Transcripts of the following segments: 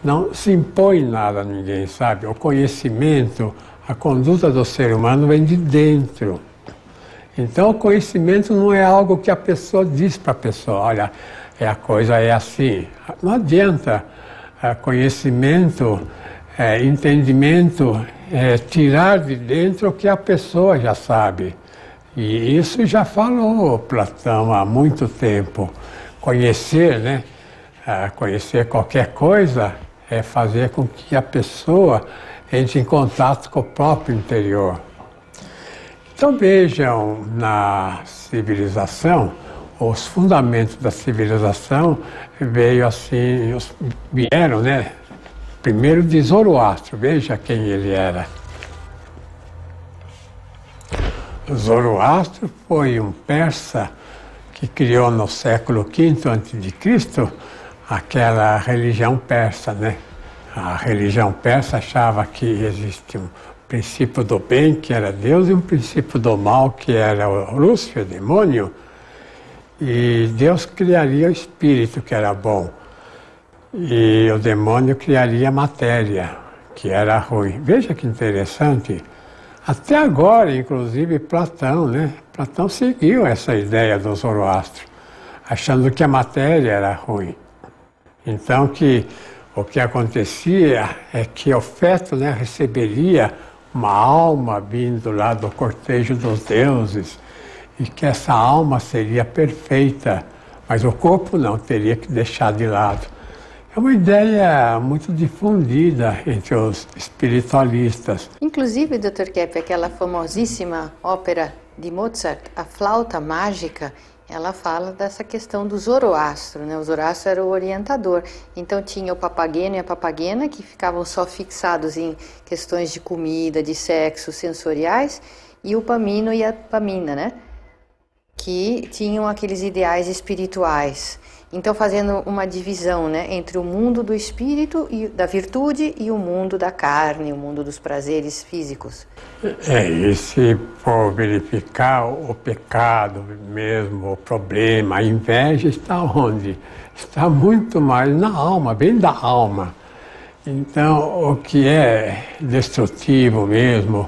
não se impõe nada a ninguém, sabe? O conhecimento, a conduta do ser humano vem de dentro. Então o conhecimento não é algo que a pessoa diz para a pessoa, olha, a coisa é assim. Não adianta. Conhecimento, entendimento, tirar de dentro o que a pessoa já sabe. E isso já falou Platão há muito tempo. Conhecer, né? Conhecer qualquer coisa é fazer com que a pessoa entre em contato com o próprio interior. Então vejam, na civilização, os fundamentos da civilização vieram, né? Primeiro de Zoroastro, veja quem ele era. Zoroastro foi um persa que criou no século V a.C. aquela religião persa, né? A religião persa achava que existe um princípio do bem, que era Deus, e um princípio do mal, que era o Lúcifer, o demônio. E Deus criaria o espírito, que era bom. E o demônio criaria a matéria, que era ruim. Veja que interessante. Até agora, inclusive, Platão, né? Platão seguiu essa ideia do Zoroastro, achando que a matéria era ruim. Então, o que acontecia é que o feto, né, receberia uma alma vindo lá do cortejo dos deuses, e que essa alma seria perfeita, mas o corpo não, teria que deixar de lado. É uma ideia muito difundida entre os espiritualistas. Inclusive, Dr. Kepp, aquela famosíssima ópera de Mozart, A Flauta Mágica, ela fala dessa questão do Zoroastro, né? O Zoroastro era o orientador. Então tinha o Papageno e a Papagena, que ficavam só fixados em questões de comida, de sexo, sensoriais, e o Pamino e a Pamina, né? Que tinham aqueles ideais espirituais. Então fazendo uma divisão, né, entre o mundo do espírito e da virtude e o mundo da carne, o mundo dos prazeres físicos. E se for verificar o pecado mesmo, o problema, a inveja está onde? Está muito mais na alma, bem da alma. Então o que é destrutivo mesmo,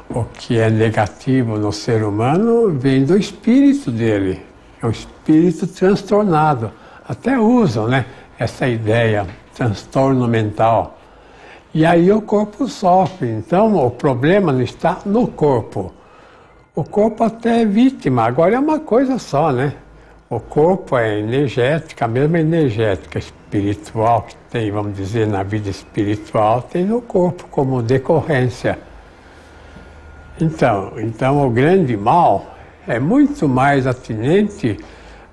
o que é negativo no ser humano vem do espírito dele. É um espírito transtornado. Até usam, né, essa ideia, transtorno mental. E aí o corpo sofre. Então o problema não está no corpo. O corpo até é vítima, agora é uma coisa só, né? O corpo é energética, a mesma energética espiritual que tem, vamos dizer, na vida espiritual, tem no corpo como decorrência. Então o grande mal é muito mais atinente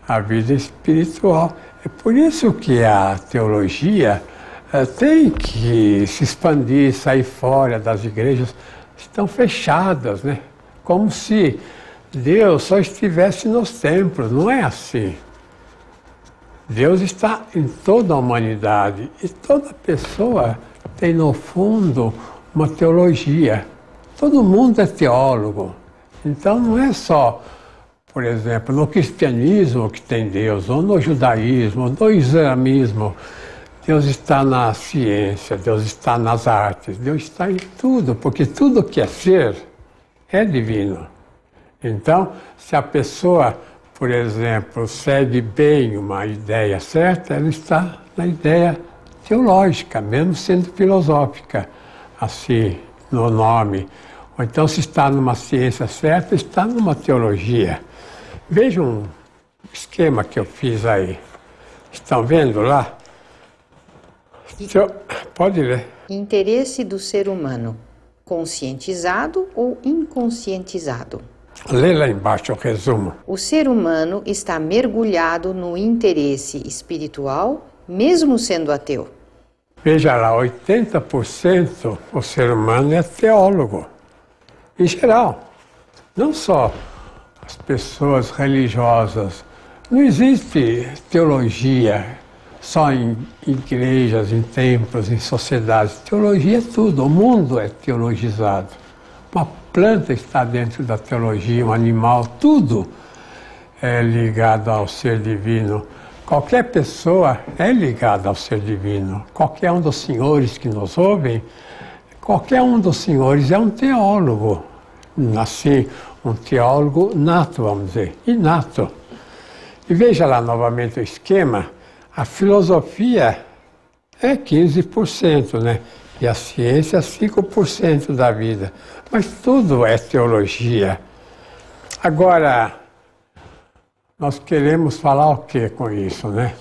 à vida espiritual. É por isso que a teologia tem que se expandir, sair fora das igrejas, estão fechadas, né? Como se Deus só estivesse nos templos, não é assim. Deus está em toda a humanidade e toda pessoa tem no fundo uma teologia. Todo mundo é teólogo, então não é só, por exemplo, no cristianismo que tem Deus, ou no judaísmo, ou no islamismo. Deus está na ciência, Deus está nas artes, Deus está em tudo, porque tudo que é ser é divino. Então, se a pessoa, por exemplo, segue bem uma ideia certa, ela está na ideia teológica, mesmo sendo filosófica, assim, no nome. Ou então, se está numa ciência certa, está numa teologia. Vejam um esquema que eu fiz aí. Estão vendo lá? Pode ler. Interesse do ser humano, conscientizado ou inconscientizado? Lê lá embaixo o resumo. O ser humano está mergulhado no interesse espiritual, mesmo sendo ateu. Veja lá, 80% o ser humano é teólogo. Em geral, não só as pessoas religiosas. Não existe teologia só em igrejas, em templos, em sociedades. Teologia é tudo, o mundo é teologizado. Uma planta está dentro da teologia, um animal, tudo é ligado ao ser divino. Qualquer pessoa é ligada ao ser divino. Qualquer um dos senhores que nos ouvem, qualquer um dos senhores é um teólogo. Assim, um teólogo nato, vamos dizer, inato. E veja lá novamente o esquema, a filosofia é 15%, né? E a ciência 5% da vida. Mas tudo é teologia. Agora, nós queremos falar o que com isso, né?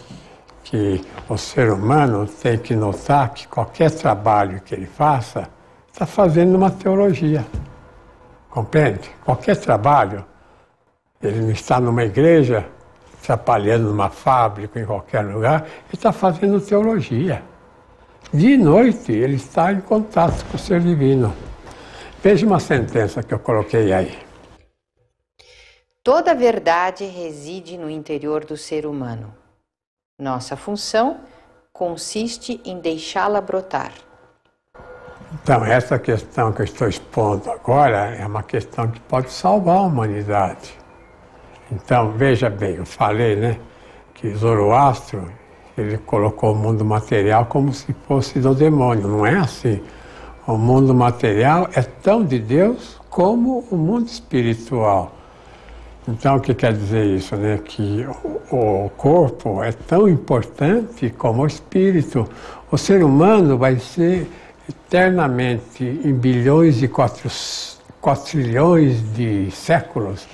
Que o ser humano tem que notar que qualquer trabalho que ele faça, está fazendo uma teologia. Compreende? Qualquer trabalho, ele não está numa igreja, trabalhando numa fábrica, em qualquer lugar, ele está fazendo teologia. De noite, ele está em contato com o ser divino. Veja uma sentença que eu coloquei aí. Toda verdade reside no interior do ser humano. Nossa função consiste em deixá-la brotar. Então, essa questão que eu estou expondo agora é uma questão que pode salvar a humanidade. Então, veja bem, eu falei, né, que Zoroastro, ele colocou o mundo material como se fosse do demônio. Não é assim. O mundo material é tão de Deus como o mundo espiritual. Então, o que quer dizer isso, né? Que o corpo é tão importante como o espírito. O ser humano vai ser eternamente, em bilhões e quatrilhões de séculos,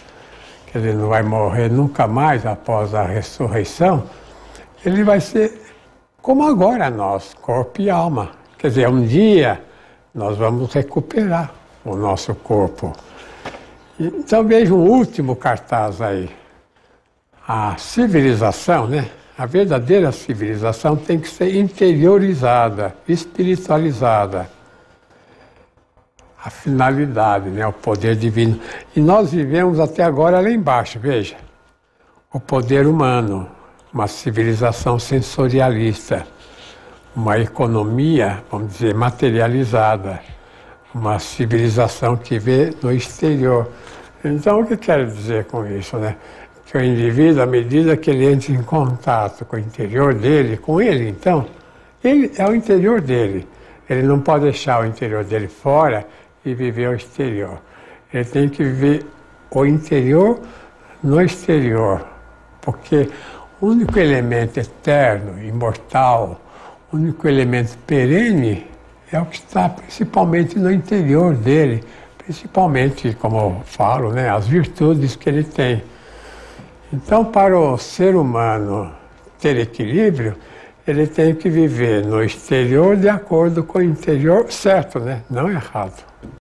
quer dizer, não vai morrer nunca mais após a ressurreição, ele vai ser como agora nós, corpo e alma. Quer dizer, um dia nós vamos recuperar o nosso corpo. Então veja um último cartaz aí. A civilização, né? A verdadeira civilização tem que ser interiorizada, espiritualizada. A finalidade, né? O poder divino. E nós vivemos até agora lá embaixo, veja. O poder humano, uma civilização sensorialista, uma economia, vamos dizer, materializada, uma civilização que vê no exterior. Então, o que quero dizer com isso, né? Que o indivíduo, à medida que ele entra em contato com o interior dele, com ele, então, ele é o interior dele. Ele não pode deixar o interior dele fora e viver o exterior. Ele tem que viver o interior no exterior, porque o único elemento eterno, imortal, o único elemento perene é o que está principalmente no interior dele, principalmente, como eu falo, né, as virtudes que ele tem. Então, para o ser humano ter equilíbrio, ele tem que viver no exterior de acordo com o interior certo, né? Não errado.